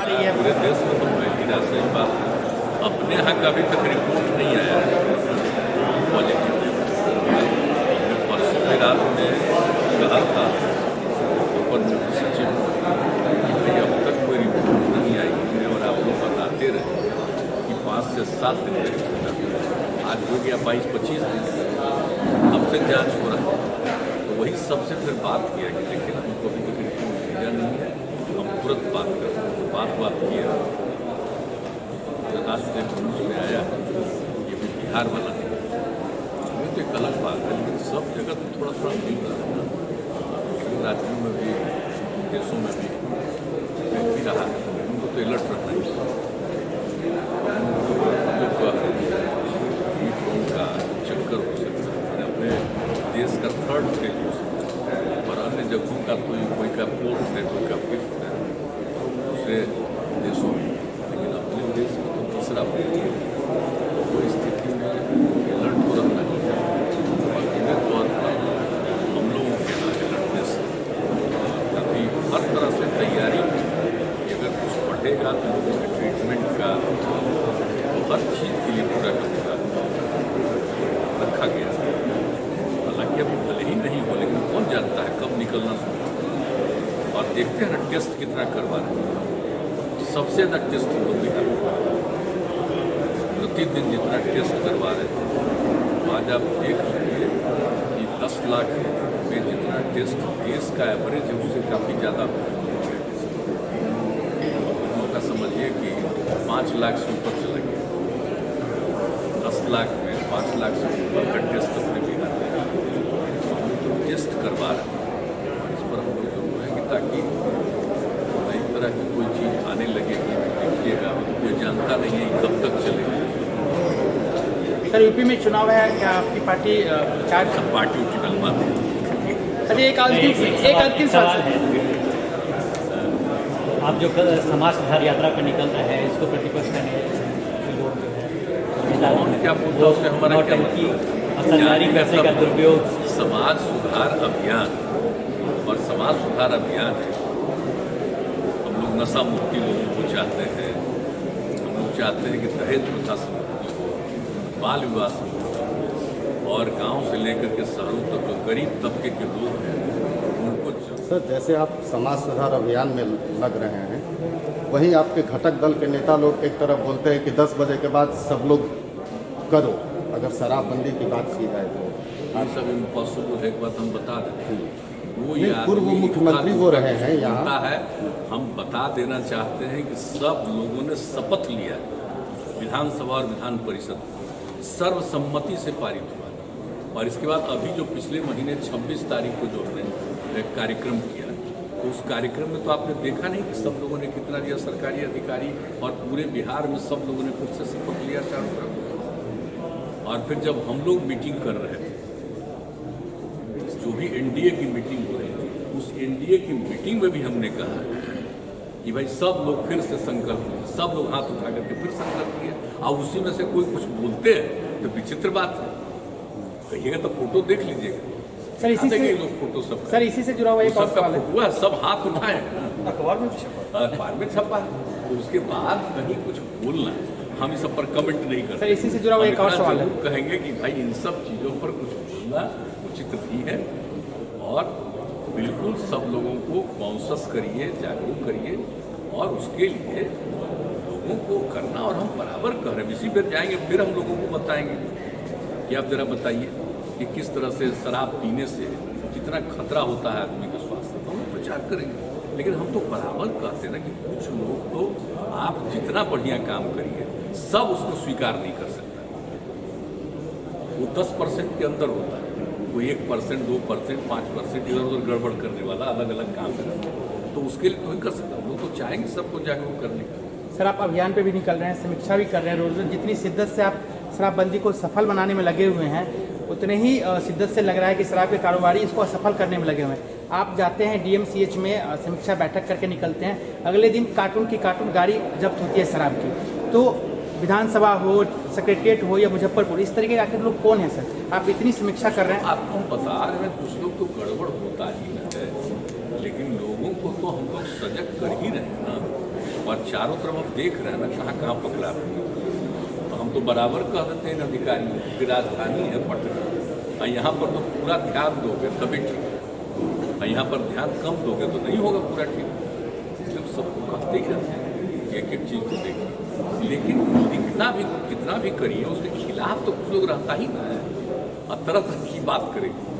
रही है पूरे देश में तो फैली रहा, सही बात है। अपने यहाँ का अभी तक रिपोर्ट नहीं आया है पॉजिटिव। हमने परसों की रात में कहा था अपर मुख्य सचिव कि भाई अब तक कोई रिपोर्ट नहीं आई है और आप लोग बताते रहे कि 5 से 7 दिन में रिपोर्ट। आज हो गया 22-25 दिन, अब से जाँच हो रहा है। तो वही सबसे फिर बात किया कि देखिए हमको अभी तक रिपोर्ट भेजा नहीं है, हम तुरंत बात करते हैं। बात किया, राष्ट्रीय न्यूज में आया ये भी बिहार वाला नहीं, ये तो एक अलग बात है। लेकिन सब जगह तो थोड़ा थोड़ा मिल रहा है ना, दूसरे राज्यों में भी देशों में भी मिल भी रहा है। उनको तो अलर्ट रखना ही जो का चक्कर हो सकता है, अपने देश का 3rd फेज हो सकता है और अन्य जगहों का तो कोई का 4th है, कोई का 5th है दूसरे देशों में, लेकिन अपने देश में तो 3रा फेज है। तो स्थिति में अलर्ट तो रखना ही है और इन्हें तौर पर हम लोगों के यहाँ अलर्टनेस काफ़ी हर तरह से तैयारी, अगर कुछ बढ़ेगा तो उसके ट्रीटमेंट का तो हर चीज़ के लिए पूरा का पूरा रखा गया है। हालांकि अभी भले ही नहीं हो, लेकिन कौन जानता है कब निकलना शुरू। और देखते हैं ना टेस्ट कितना करवा रहे हैं। सबसे ज़्यादा टेस्ट तो बिहार प्रतिदिन जितना टेस्ट करवा रहे थे, आज आप देख लीजिए कि 10 लाख में जितना टेस्ट देश का एवरेज है उससे काफ़ी ज़्यादा का समझिए कि 5 लाख से ऊपर चला गया। 10 लाख में 5 लाख से ऊपर का टेस्ट अपने बिहार में तो टेस्ट करवा रहे हैं। इस पर हम लोग जरूर रहेंगे ताकि नई तरह की कोई चीज़ आने लगेगी। देखिएगा तो कोई जानता नहीं है कब तक चलेगी। सर यूपी में चुनाव है, क्या आपकी पार्टी प्रचार? सब पार्टियों की गलबात है। सर एक अंतिम सवाल है, आप जो समाज सुधार यात्रा पर निकल रहे हैं, इसको प्रतिपक्ष करने लोग जो है क्या बोलता है उससे हमारा क्या टंकी और सरकारी पैसे का दुरुपयोग। समाज सुधार अभियान और समाज सुधार अभियान है। हम लोग नशा मुक्ति लोगों को चाहते हैं, हम लोग चाहते हैं कि दहेज प्रथा से मुक्ति हो, बाल विवाह से मुक्ति हो और गांव से लेकर के शहरों तक जो गरीब तबके के लोग हैं उनको। सर जैसे आप समाज सुधार अभियान में लग रहे हैं, वहीं आपके घटक दल के नेता लोग एक तरफ बोलते हैं कि 10 बजे के बाद सब लोग करो, अगर शराबबंदी की बात की जाए तो। ये सब इम्पॉसिबल है, एक बात हम बता देते हैं। वो पूर्व मुख्यमंत्री वो रहे हैं यहाँ है। हम बता देना चाहते हैं कि सब लोगों ने शपथ लिया, विधानसभा और विधान परिषद सर्वसम्मति से पारित हुआ और इसके बाद अभी जो पिछले महीने 26 तारीख को जो हमने एक कार्यक्रम किया, तो उस कार्यक्रम में तो आपने देखा नहीं कि सब लोगों ने कितना दिया, सरकारी अधिकारी और पूरे बिहार में सब लोगों ने फिर से शपथ लिया चारों तरफ। और फिर जब हम लोग मीटिंग कर रहे थे, जो भी एनडीए की मीटिंग हो रही थी, उस एनडीए की मीटिंग में भी हमने कहा कि भाई सब लोग फिर से संकल्प लें, सब लोग हाथ उठा करके फिर संकल्प लिए। और उसी में से कोई कुछ बोलते हैं तो विचित्र बात है, कहिएगा तो फोटो देख लीजिएगा। सर इसी से लोग फोटो सब सर इसी से जुड़ा हुआ एक और सवाल है, सब हाथ उठाए, अखबार में छपा है, तो उसके बाद कहीं कुछ बोलना, हम इस सब पर कमेंट नहीं करते। सर इसी से जुड़ा हुआ एक और सवाल है, कहेंगे कि भाई इन सब चीज़ों पर कुछ बोलना उचित नहीं है और बिल्कुल सब लोगों को कॉन्शस करिए, जागरूक करिए और उसके लिए लोगों को करना। और हम बराबर कर रहे हैं, इसी पर जाएंगे फिर हम लोगों को बताएंगे कि आप जरा बताइए कि किस तरह से शराब पीने से कितना खतरा होता है आदमी के स्वास्थ्य, तो हम प्रचार करेंगे। लेकिन हम तो बराबर कहते हैं ना कि कुछ लोग तो आप जितना बढ़िया काम करिए सब उसको स्वीकार नहीं कर सकता। वो 10% के अंदर होता है, कोई 1%, 2%, 5% इधर उधर गड़बड़ करने वाला अलग अलग काम करता है, तो उसके लिए तो नहीं कर सकता। हम लोग तो चाहेंगे सबको जागरूक करने का। सर आप अभियान पे भी निकल रहे हैं, समीक्षा भी कर रहे हैं, रोज जितनी शिद्दत से आप शराबबंदी को सफल बनाने में लगे हुए हैं, उतने ही शिद्दत से लग रहा है कि शराब के कारोबारी इसको असफल करने में लगे हुए हैं। आप जाते हैं डीएमसीएच में समीक्षा बैठक करके निकलते हैं, अगले दिन कार्टून की कार्टून गाड़ी जब्त होती है शराब की, तो विधानसभा हो, सेक्रेटरिएट हो या मुजफ्फरपुर, इस तरीके के आखिर लोग कौन है सर? आप इतनी समीक्षा कर रहे हैं। आपको बता रहे हैं कुछ लोग तो गड़बड़ होता ही है, लेकिन लोगों को तो हम लोग सजग कर ही रहे हैं ना। और चारों तरफ हम देख रहे हैं ना कहाँ कहाँ पकड़ा है। तो हम तो बराबर कह देते हैं अधिकारी की राजधानी है पटना, और यहाँ पर तो पूरा ध्यान दोगे तभी ठीक है, और यहाँ पर ध्यान कम दोगे तो नहीं होगा पूरा ठीक। इसलिए सबको कहते ही रहते हैं एक एक चीज़ को देखिए, लेकिन लिखना भी कितना भी करिए उसके खिलाफ तो कुछ लोग रहता ही ना है, और तरह तरह की बात करेगी।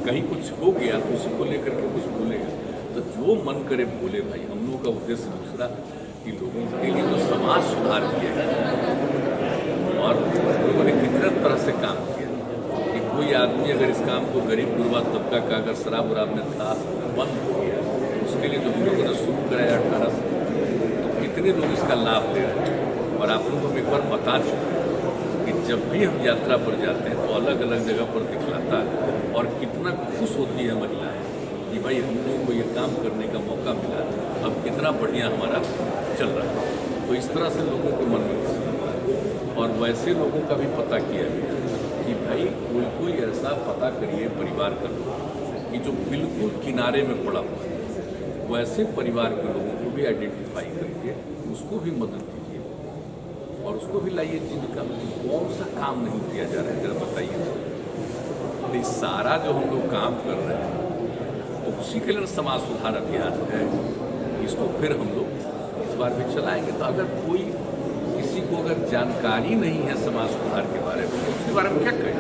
कहीं कुछ हो गया तो उसी को लेकर के कुछ बोलेगा, तो जो मन करे बोले भाई। हम लोगों का उद्देश्य दूसरा कि लोगों के लिए तो समाज सुधार किया गया, और लोगों ने कितने तरह से काम किया कि कोई आदमी अगर इस काम को गरीब गुरबा तबका का अगर शराब वराब में था बंद हो गया, उसके लिए जो हम लोगों ने शुरू कराया 18 से, तो कितने लोग इसका लाभ ले रहे हैं। और आप लोगों को एक बार बता चुके कि जब भी हम यात्रा पर जाते हैं तो अलग अलग जगह पर दिखलाता है, और कितना खुश होती है महिलाएं कि भाई हम लोगों को ये काम करने का मौका मिला, अब कितना बढ़िया हमारा चल रहा है। तो इस तरह से लोगों के मन में है। और वैसे लोगों का भी पता किया गया कि भाई कोई ऐसा पता करिए परिवार का लोग कि जो बिल्कुल किनारे में पड़ा हुआ है, वैसे परिवार के लोगों को भी आइडेंटिफाई करके उसको भी मदद कीजिए, और उसको भी लाइए जिनका कौन सा काम नहीं किया जा रहा है जरा बताइए। तो ये सारा जो हम लोग काम कर रहे हैं तो उसी के लिए समाज सुधार अभियान है, इसको फिर हम लोग इस बार भी चलाएंगे। तो अगर कोई किसी को अगर जानकारी नहीं है समाज सुधार के बारे में तो उसके बारे में क्या कहें।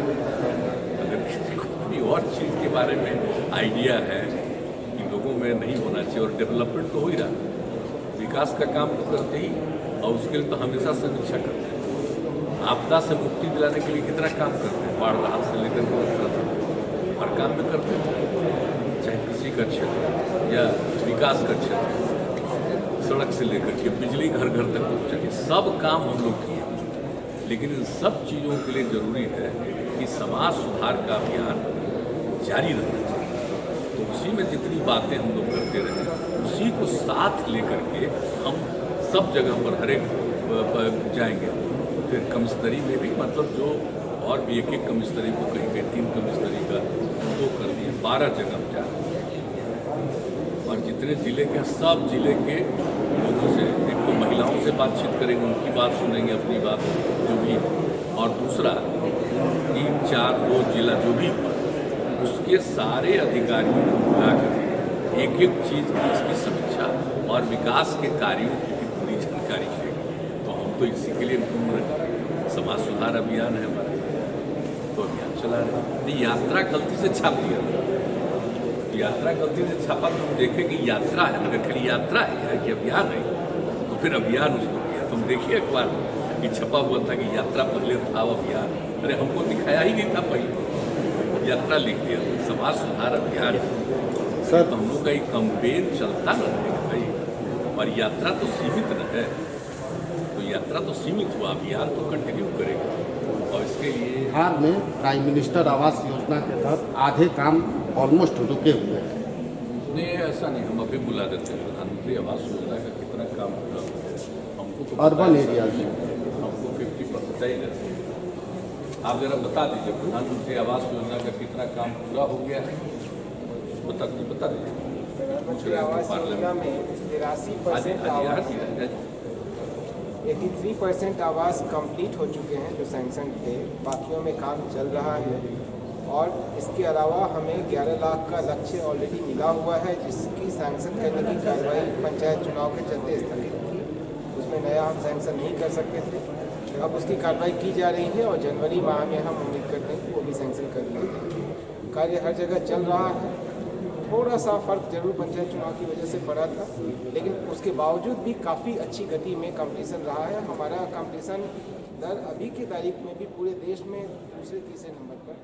अगर किसी को कोई और चीज़ के बारे में आइडिया है कि लोगों में नहीं होना चाहिए, और डेवलपमेंट तो हो ही रहा, विकास का काम तो करते ही, और उसके लिए तो हमेशा समीक्षा करते हैं। आपदा से मुक्ति दिलाने के लिए कितना काम करते हैं, बाढ़ राहत से लेकर हर काम में करते हैं, चाहे कृषि का क्षेत्र या विकास का क्षेत्र, सड़क से लेकर के बिजली घर घर तक पहुँचाने, सब काम हम लोग किए। लेकिन इन सब चीज़ों के लिए ज़रूरी है कि समाज सुधार का अभियान जारी रहना चाहिए। तो उसी में जितनी बातें हम लोग करते रहे, उसी को साथ लेकर के हम सब जगह पर हर एक जाएंगे। फिर कमिश्नरी में भी मतलब जो और भी एक कमिश्नरी को कहीं 3 कमिश्नरी का 2 कर दिए, 12 जगह हम जा रहे हैं। और जितने ज़िले के सब जिले के लोगों से एक तो महिलाओं से बातचीत करेंगे, उनकी बात सुनेंगे, अपनी बात जो भी, और दूसरा 3, 4, 2 जिला जो भी उसके सारे अधिकारियों को बुलाकर एक एक चीज़ की इसकी समीक्षा और विकास के कार्यों की भी पूरी जानकारी लेंगे। तो हम तो इसी के लिए घूम रहे हैं, समाज सुधार अभियान है हमारा, तो अभियान चला रहे हैं। यात्रा गलती से छाप दिया, यात्रा गलती से छापा तो हम देखें कि यात्रा है, मगर खाली यात्रा है कि अभियान है, तो फिर अभियान उसको किया। तुम देखिए अखबार कि छपा हुआ था कि यात्रा पहले था अभियान, अरे हमको दिखाया ही नहीं था पहले, यात्रा लिख दिया था, समाज सुधार अभियान। सर तो हम लोग का एक कंपेन चलता रहेगा भाई, और यात्रा तो सीमित न है, तो यात्रा तो सीमित हुआ, अभियान तो कंटिन्यू करेगा। और इसके लिए बिहार में प्राइम मिनिस्टर आवास योजना के तहत आधे काम ऑलमोस्ट रुके हुए हैं। नहीं ऐसा नहीं, हम अभी बुला देते हैं। प्रधानमंत्री आवास योजना का कितना काम पूरा हो गया हमको तो अर्बन एरिया में हमको 50% चाहिए। आप जरा बता दीजिए प्रधानमंत्री आवास योजना का कितना काम पूरा हो गया है, बता दीजिए। आवास योजना में 83% आवास कंप्लीट हो चुके हैं जो सैंक्शन थे, बाकियों में काम चल रहा है। और इसके अलावा हमें 11 लाख का लक्ष्य ऑलरेडी मिला हुआ है, जिसकी सैंक्शन करने की कार्रवाई पंचायत चुनाव के चलते स्थगित की। उसमें नया हम सैंक्शन नहीं कर सकते थे, अब उसकी कार्रवाई की जा रही है, और जनवरी माह में हम उम्मीद करते हैं कि वो भी सैंक्शन कर लिया जाए। कार्य हर जगह चल रहा है, थोड़ा सा फर्क जरूर पंचायत चुनाव की वजह से पड़ा था, लेकिन उसके बावजूद भी काफ़ी अच्छी गति में कंपटीशन रहा है। हमारा कंपटीशन दर अभी की तारीख में भी पूरे देश में दूसरे तीसरे नंबर पर है।